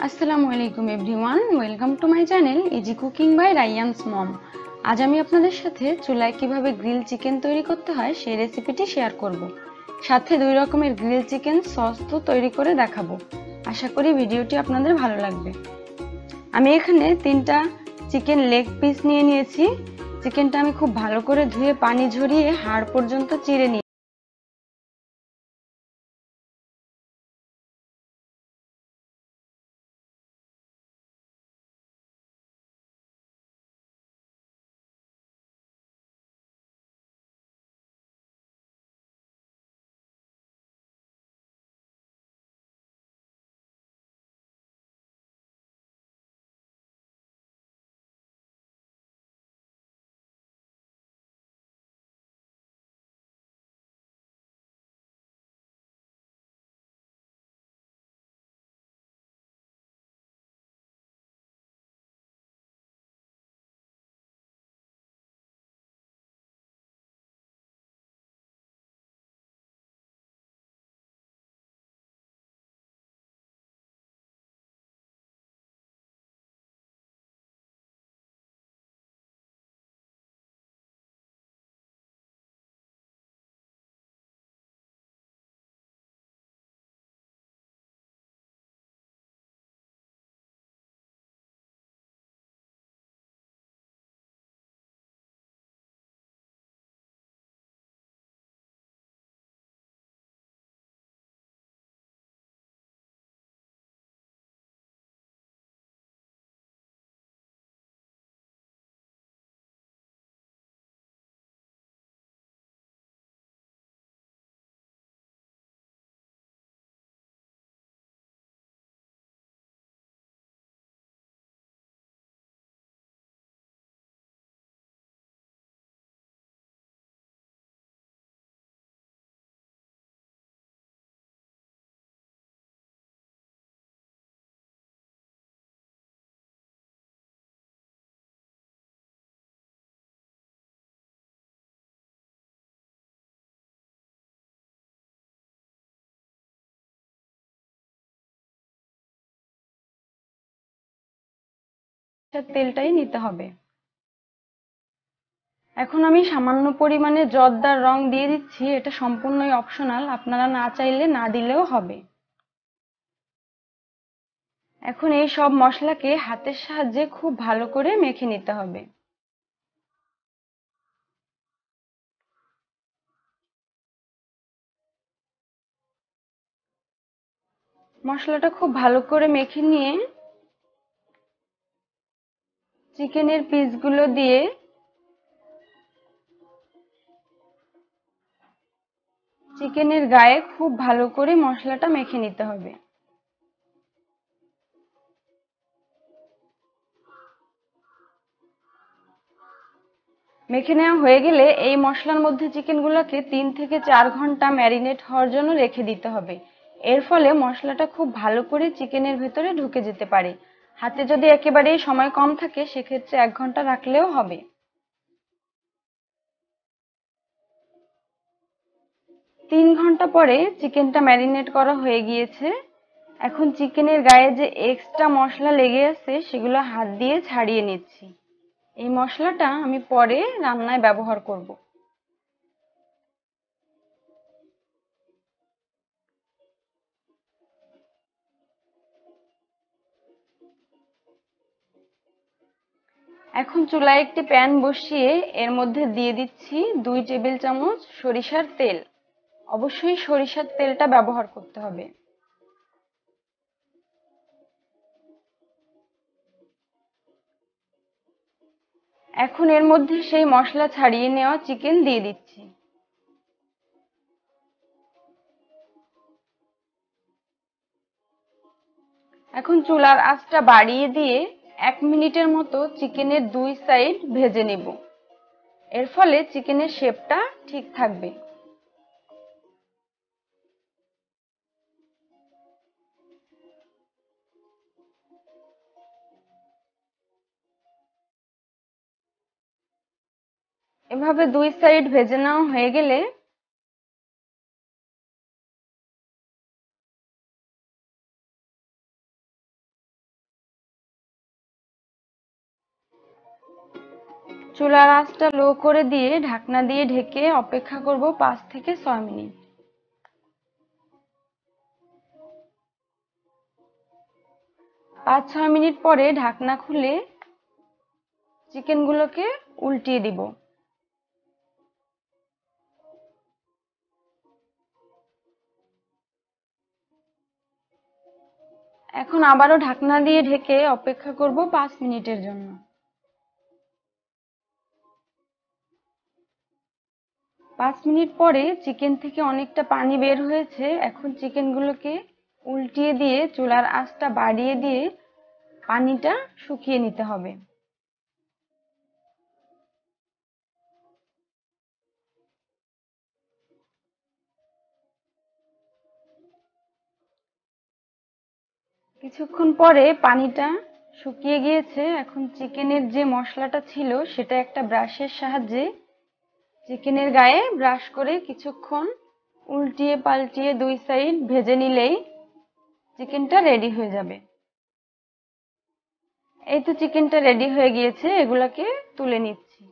আসসালামু আলাইকুম everyone, welcome to my channel easy cooking by Rayan's mom. আজ আমি আপনাদের সাথে চুলায় কিভাবে গ্রিল চিকেন তৈরি করতে হয় সেই রেসিপিটি শেয়ার করব। সাথে দুই রকমের গ্রিল চিকেন সস তো তৈরি করে দেখাবো। আশা করি ভিডিওটি আপনাদের ভালো লাগবে। আমি এখানে 3টা চিকেন লেগ পিস নিয়ে নিয়েছি। চিকেনটা আমি খুব ভালো করে ধুয়ে পানি ঝরিয়ে হাড় পর্যন্ত চিড়ে নিই। তেলটাই নিতে হবে। এখন আমি সামান্য পরিমাণে জর্দার রং দিয়ে দিচ্ছি। এটা সম্পূর্ণই অপশনাল, আপনারা না চাইলে না দিলেও হবে। এখন এই সব মশলাকে হাতের সাহায্যে খুব ভালো করে মেখে নিতে হবে। মশলাটা খুব ভালো করে মেখে নিয়ে চিকেনের পিসগুলো দিয়ে চিকেনের গায়ে খুব ভালো করে মশলাটা মেখে নিতে হবে। মেখে নেওয়া হয়ে গেলে এই মশলার মধ্যে চিকেনগুলোকে 3 থেকে 4 ঘন্টা ম্যারিনেট হওয়ার জন্য রেখে দিতে হবে। এর ফলে মশলাটা খুব ভালো করে চিকেনের ভেতরে ঢুকে যেতে পারে। হাতে যদি একেবারেই সময় কম থাকে সেক্ষেত্রে 1 ঘন্টা রাখলেও হবে। 3 ঘন্টা পরে চিকেনটা ম্যারিনেট করা হয়ে গিয়েছে। এখন চিকেনের গায়ে যে এক্সট্রা মশলা লেগে আছে সেগুলো হাত দিয়ে ছাড়িয়ে নিচ্ছি। এই মশলাটা আমি পরে রান্নায় ব্যবহার করব। এখন চুলায় একটি প্যান বসিয়ে এর মধ্যে দিয়ে দিচ্ছি 2 টেবিল চামচ সরিষার তেল। অবশ্যই সরিষার তেলটা ব্যবহার করতে হবে। এখন এর মধ্যে সেই মশলা ছাড়িয়ে নেওয়া চিকেন দিয়ে দিচ্ছি। এখন চুলার আঁচটা বাড়িয়ে দিয়ে 1 মিনিটের মতো চিকেনের 2 সাইড ভেজে নেব। এর ফলে চিকেনের শেপটা ঠিক থাকবে। এভাবে 2 সাইড ভেজে নেওয়া হয়ে গেলে চুলার আঁচটা লো করে দিয়ে ঢাকনা দিয়ে ঢেকে অপেক্ষা করব 5 থেকে 6 মিনিট। 5-6 মিনিট পরে ঢাকনা খুলে চিকেনগুলোকে উল্টিয়ে দিব। এখন আবারও ঢাকনা দিয়ে ঢেকে অপেক্ষা করব 5 মিনিটের জন্য। 5 মিনিট পরে চিকেন থেকে অনেকটা পানি বের হয়েছে। এখন চিকেনগুলোকে উল্টিয়ে দিয়ে চুলার আঁচটা বাড়িয়ে দিয়ে পানিটা শুকিয়ে নিতে হবে। কিছুক্ষণ পরে পানিটা শুকিয়ে গিয়েছে। এখন চিকেনের যে মশলাটা ছিল সেটা একটা ব্রাশের সাহায্যে চিকেনের গায়ে ব্রাশ করে কিছুক্ষণ উল্টিয়ে পাল্টিয়ে 2 সাইড ভেজে নিলেই চিকেনটা রেডি হয়ে যাবে। এই তো চিকেনটা রেডি হয়ে গিয়েছে, এগুলাকে তুলে নিচ্ছি।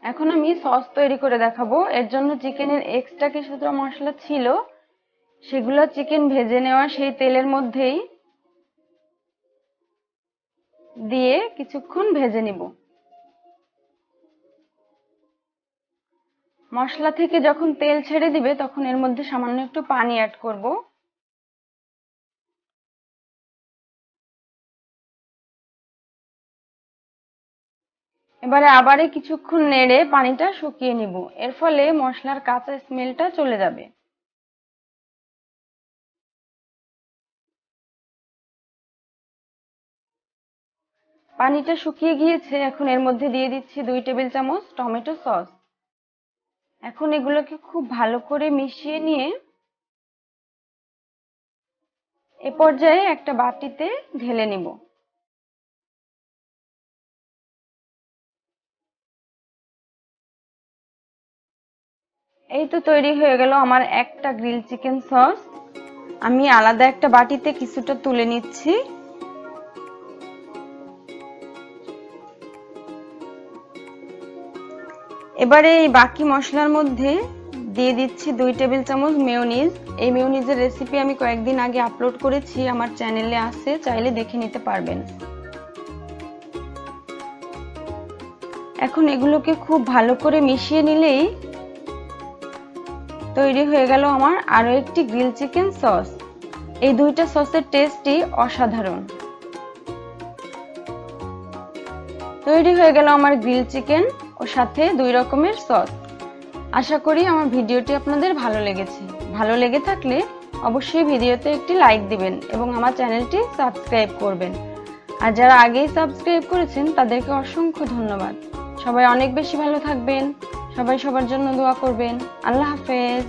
এখন আমি সস তৈরি করে দেখাবো। এর জন্য চিকেনের এক্সট্রা কিছুটা মশলা ছিল, সেগুলো চিকেন ভেজে নেওয়া সেই তেলের মধ্যেই দিয়ে কিছুক্ষণ ভেজে নিব। মশলা থেকে যখন তেল ছেড়ে দিবে তখন এর মধ্যে সামান্য একটু পানি অ্যাড করব। এবারে আবারও কিছুক্ষণ নেড়ে পানিটা শুকিয়ে নিব। এর ফলে মশলার কাঁচা স্মেলটা চলে যাবে। পানিটা শুকিয়ে গিয়েছে। এখন এর মধ্যে দিয়ে দিচ্ছি 2 টেবিল চামচ টমেটো সস। এখন এগুলোকে খুব ভালো করে মিশিয়ে নিয়ে এ পর্যায়ে একটা বাটিতে ঢেলে নিব। এই তো তৈরি হয়ে গেল আমার একটা গ্রিল চিকেন সস। আমি আলাদা একটা বাটিতে কিছুটা তুলে নিচ্ছি। এবারে এই বাকি মশলার মধ্যে দিয়ে দিচ্ছি 2 টেবিল চামচ মেয়োনিজ। এই মেয়োনিজের রেসিপি আমি কয়েকদিন আগে আপলোড করেছি, আমার চ্যানেলে আছে, চাইলে দেখে নিতে পারবেন। এখন এগুলোকে খুব ভালো করে মিশিয়ে নিলেই তৈরি হয়ে গেল আমার আরো একটি গ্রিল চিকেন সস। এই দুইটা সসের টেস্টই অসাধারণ। তৈরি হয়ে গেল আমার গ্রিল চিকেন ও সাথে 2 রকমের সস। আশা করি আমার ভিডিওটি আপনাদের ভালো লেগেছে। ভালো লেগে থাকলে অবশ্যই ভিডিওতে একটি লাইক দিবেন এবং আমার চ্যানেলটি সাবস্ক্রাইব করবেন। আর যারা আগেই সাবস্ক্রাইব করেছেন তাদেরকে অসংখ্য ধন্যবাদ। সবাই অনেক বেশি ভালো থাকবেন। সবাই সবার জন্য দোয়া করবেন। আল্লাহ হাফেজ।